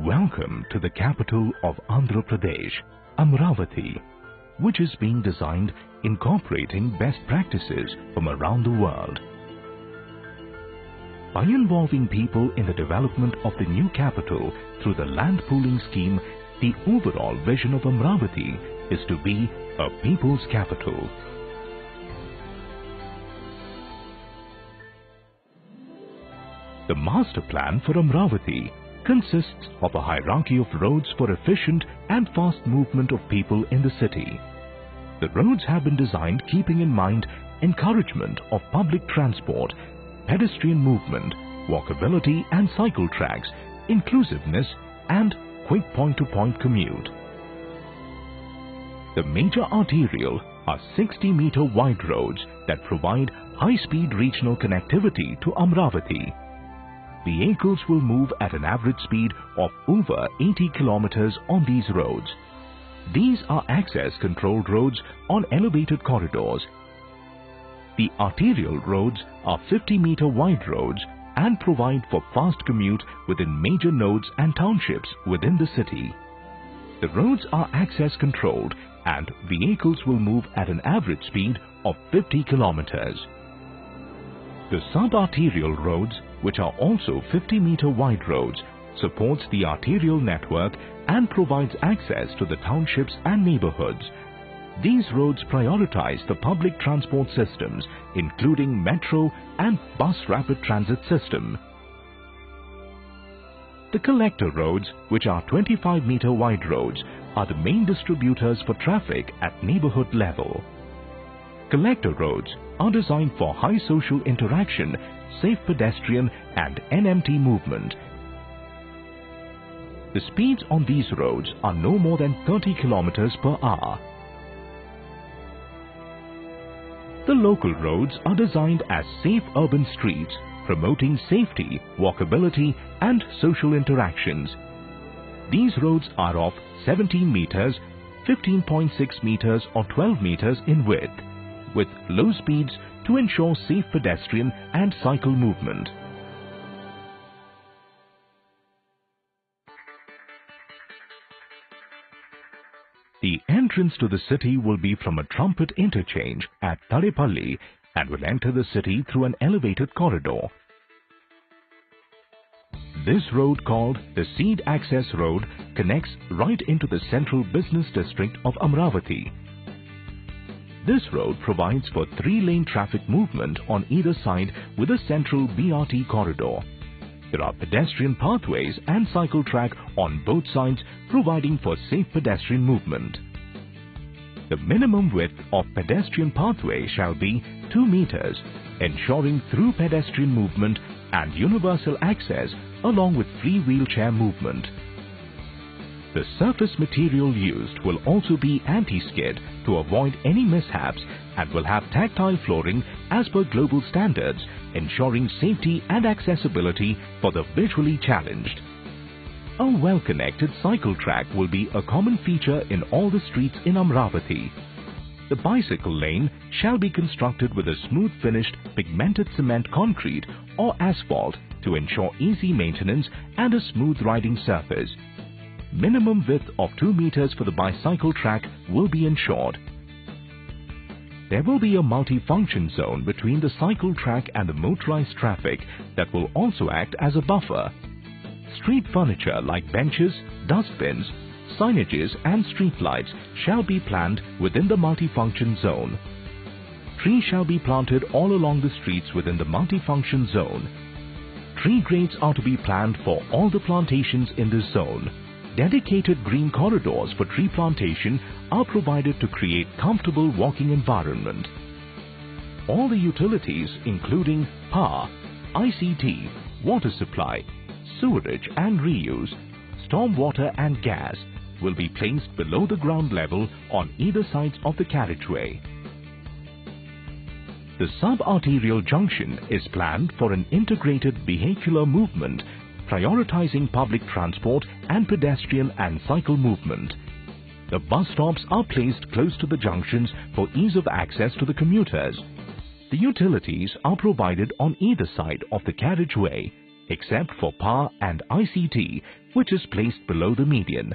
Welcome to the capital of Andhra Pradesh, Amaravati, which is being designed incorporating best practices from around the world. By involving people in the development of the new capital through the land pooling scheme, the overall vision of Amaravati is to be a people's capital. The master plan for Amaravati consists of a hierarchy of roads for efficient and fast movement of people in the city. The roads have been designed keeping in mind encouragement of public transport, pedestrian movement, walkability and cycle tracks, inclusiveness and quick point-to-point commute. The major arterial are 60-meter wide roads that provide high-speed regional connectivity to Amaravati. Vehicles will move at an average speed of over 80 kilometers on these roads. These are access-controlled roads on elevated corridors. The arterial roads are 50-meter wide roads and provide for fast commute within major nodes and townships within the city. The roads are access-controlled and vehicles will move at an average speed of 50 kilometers. The sub-arterial roads, which are also 50-meter wide roads, supports the arterial network and provides access to the townships and neighborhoods. These roads prioritize the public transport systems, including metro and bus rapid transit system. The collector roads, which are 25-meter wide roads, are the main distributors for traffic at neighborhood level. Collector roads are designed for high social interaction, safe pedestrian and NMT movement. The speeds on these roads are no more than 30 kilometers per hour. The local roads are designed as safe urban streets, promoting safety, walkability and social interactions. These roads are of 17 meters, 15.6 meters or 12 meters in width, with low speeds to ensure safe pedestrian and cycle movement. The entrance to the city will be from a trumpet interchange at Tadepalli and will enter the city through an elevated corridor. This road, called the Seed Access Road, connects right into the central business district of Amaravati. This road provides for 3-lane traffic movement on either side with a central BRT corridor. There are pedestrian pathways and cycle track on both sides, providing for safe pedestrian movement. The minimum width of pedestrian pathway shall be 2 meters, ensuring through pedestrian movement and universal access along with free wheelchair movement. The surface material used will also be anti-skid to avoid any mishaps and will have tactile flooring as per global standards, ensuring safety and accessibility for the visually challenged. A well-connected cycle track will be a common feature in all the streets in Amaravati. The bicycle lane shall be constructed with a smooth finished pigmented cement concrete or asphalt to ensure easy maintenance and a smooth riding surface. Minimum width of 2 meters for the bicycle track will be ensured. There will be a multi-function zone between the cycle track and the motorized traffic that will also act as a buffer. Street furniture like benches, dustbins, signages and streetlights shall be planned within the multi-function zone. Trees shall be planted all along the streets within the multi-function zone. Tree grades are to be planned for all the plantations in this zone. Dedicated green corridors for tree plantation are provided to create comfortable walking environment. All the utilities including power, ICT, water supply, sewerage and reuse, stormwater and gas will be placed below the ground level on either sides of the carriageway. The sub-arterial junction is planned for an integrated vehicular movement, prioritizing public transport and pedestrian and cycle movement. The bus stops are placed close to the junctions for ease of access to the commuters. The utilities are provided on either side of the carriageway, except for power and ICT, which is placed below the median.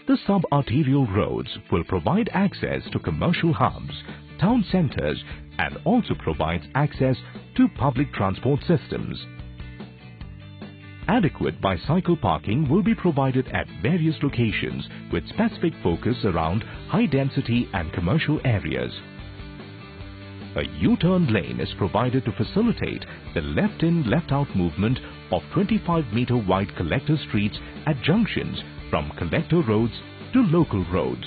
The sub-arterial roads will provide access to commercial hubs, town centers, and also provides access to public transport systems. Adequate bicycle parking will be provided at various locations with specific focus around high-density and commercial areas. A U-turn lane is provided to facilitate the left-in, left-out movement of 25-meter wide collector streets at junctions from collector roads to local roads.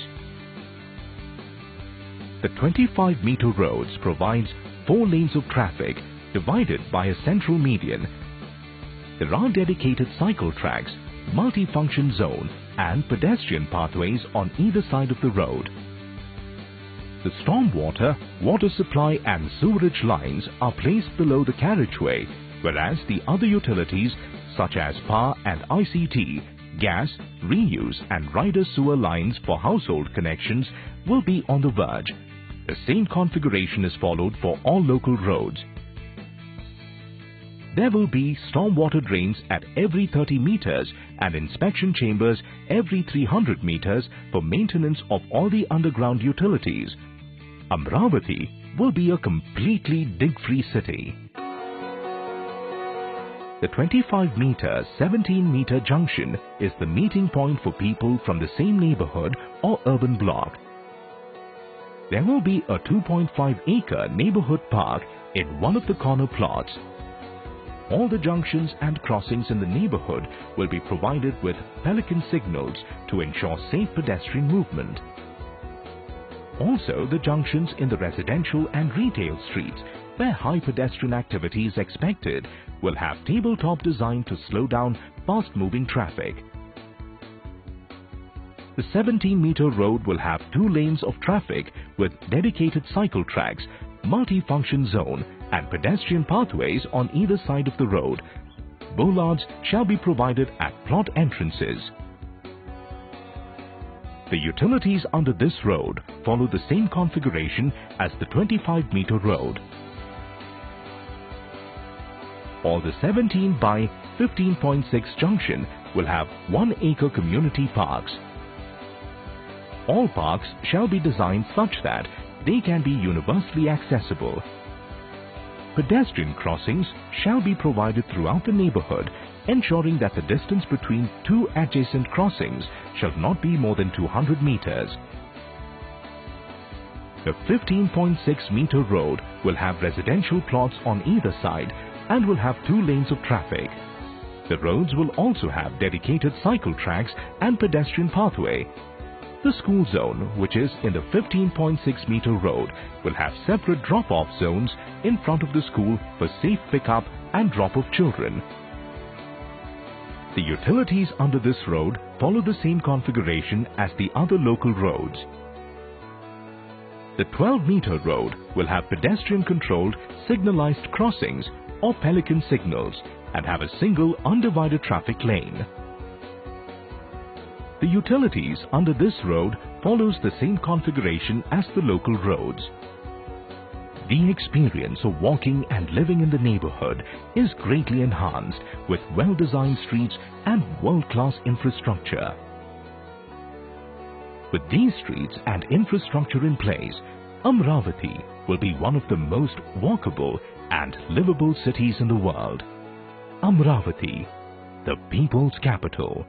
The 25-meter roads provides 4 lanes of traffic divided by a central median. There are dedicated cycle tracks, multi-function zone and pedestrian pathways on either side of the road. The stormwater, water supply and sewerage lines are placed below the carriageway, whereas the other utilities such as power and ICT, gas, reuse and rider sewer lines for household connections will be on the verge. The same configuration is followed for all local roads. There will be stormwater drains at every 30 meters and inspection chambers every 300 meters for maintenance of all the underground utilities. Amaravati will be a completely dig-free city. The 25-meter, 17-meter junction is the meeting point for people from the same neighborhood or urban block. There will be a 2.5-acre neighborhood park in one of the corner plots. All the junctions and crossings in the neighborhood will be provided with pelican signals to ensure safe pedestrian movement. Also, the junctions in the residential and retail streets, where high pedestrian activity is expected, will have tabletop design to slow down fast-moving traffic. The 17-meter road will have 2 lanes of traffic with dedicated cycle tracks, multi-function zone and pedestrian pathways on either side of the road. Bollards shall be provided at plot entrances. The utilities under this road follow the same configuration as the 25-meter road. All the 17 by 15.6 junction will have 1-acre community parks. All parks shall be designed such that they can be universally accessible. Pedestrian crossings shall be provided throughout the neighborhood, ensuring that the distance between 2 adjacent crossings shall not be more than 200 meters. The 15.6-meter road will have residential plots on either side and will have 2 lanes of traffic. The roads will also have dedicated cycle tracks and pedestrian pathway. The school zone, which is in the 15.6-meter road, will have separate drop-off zones in front of the school for safe pick-up and drop of children. The utilities under this road follow the same configuration as the other local roads. The 12-meter road will have pedestrian-controlled signalized crossings or pelican signals and have a single undivided traffic lane. The utilities under this road follows the same configuration as the local roads. The experience of walking and living in the neighborhood is greatly enhanced with well-designed streets and world-class infrastructure. With these streets and infrastructure in place, Amaravati will be one of the most walkable and livable cities in the world. Amaravati, the people's capital.